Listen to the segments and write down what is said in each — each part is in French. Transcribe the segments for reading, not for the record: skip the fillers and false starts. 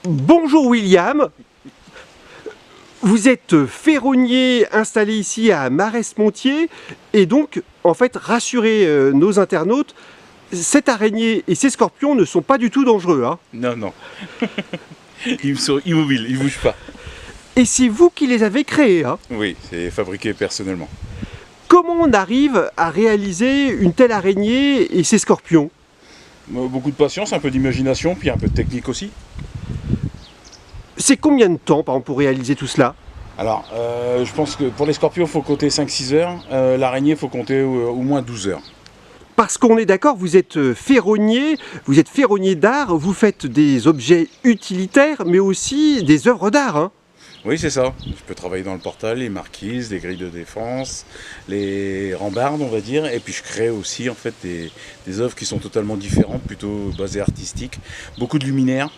Bonjour William, vous êtes ferronnier installé ici à Marès-Montier et donc en fait rassurez nos internautes, cette araignée et ces scorpions ne sont pas du tout dangereux. Hein. Non, non. Ils sont immobiles, ils ne bougent pas. Et c'est vous qui les avez créés. Hein. Oui, c'est fabriqué personnellement. Comment on arrive à réaliser une telle araignée et ces scorpions? Beaucoup de patience, un peu d'imagination, puis un peu de technique aussi. C'est combien de temps par exemple pour réaliser tout cela? Alors, je pense que pour les scorpions, il faut compter 5-6 heures. L'araignée, il faut compter au moins 12 heures. Parce qu'on est d'accord, vous êtes ferronnier d'art, vous faites des objets utilitaires, mais aussi des œuvres d'art. Hein. Oui, c'est ça. Je peux travailler dans le portail, les marquises, les grilles de défense, les rambardes, on va dire. Et puis je crée aussi en fait des œuvres qui sont totalement différentes, plutôt basées artistiques. Beaucoup de luminaires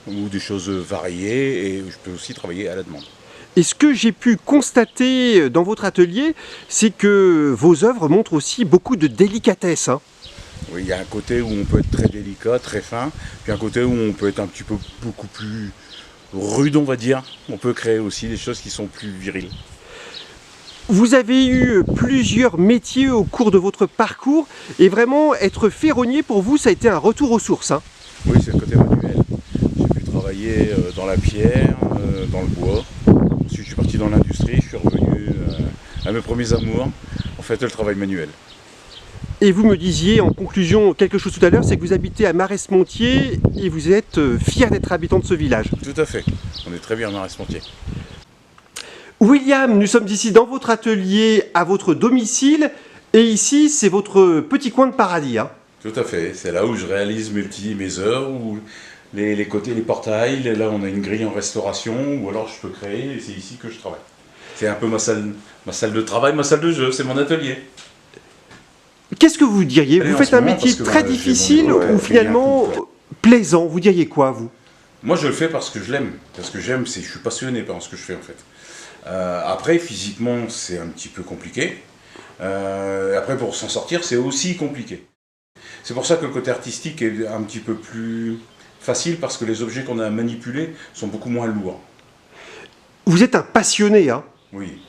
ou des choses variées. Et je peux aussi travailler à la demande. Et ce que j'ai pu constater dans votre atelier, c'est que vos œuvres montrent aussi beaucoup de délicatesse. Hein. Oui, il y a un côté où on peut être très délicat, très fin, puis un côté où on peut être un petit peu beaucoup plus rude, on va dire. On peut créer aussi des choses qui sont plus viriles. Vous avez eu plusieurs métiers au cours de votre parcours et vraiment être ferronnier pour vous, ça a été un retour aux sources. Hein. Oui, c'est le côté manuel. J'ai pu travailler dans la pierre, dans le bois. Ensuite, je suis parti dans l'industrie, je suis revenu à mes premiers amours, en fait, le travail manuel. Et vous me disiez en conclusion quelque chose tout à l'heure, c'est que vous habitez à Marès-Montier et vous êtes fier d'être habitant de ce village. Tout à fait. On est très bien à Marès-Montier. William, nous sommes ici dans votre atelier, à votre domicile, et ici c'est votre petit coin de paradis. Hein. Tout à fait. C'est là où je réalise mes œuvres, où les côtés, les portails. Là, on a une grille en restauration, ou alors je peux créer, et c'est ici que je travaille. C'est un peu ma salle de travail, ma salle de jeu, c'est mon atelier. Qu'est-ce que vous diriez? Vous faites un métier très difficile ou finalement plaisant? Vous diriez quoi, vous? Moi, je le fais parce que je l'aime. Parce que j'aime, je suis passionné par ce que je fais, en fait. Après, physiquement, c'est un petit peu compliqué. Après, pour s'en sortir, c'est aussi compliqué. C'est pour ça que le côté artistique est un petit peu plus facile, parce que les objets qu'on a à manipuler sont beaucoup moins lourds. Vous êtes un passionné, hein? Oui.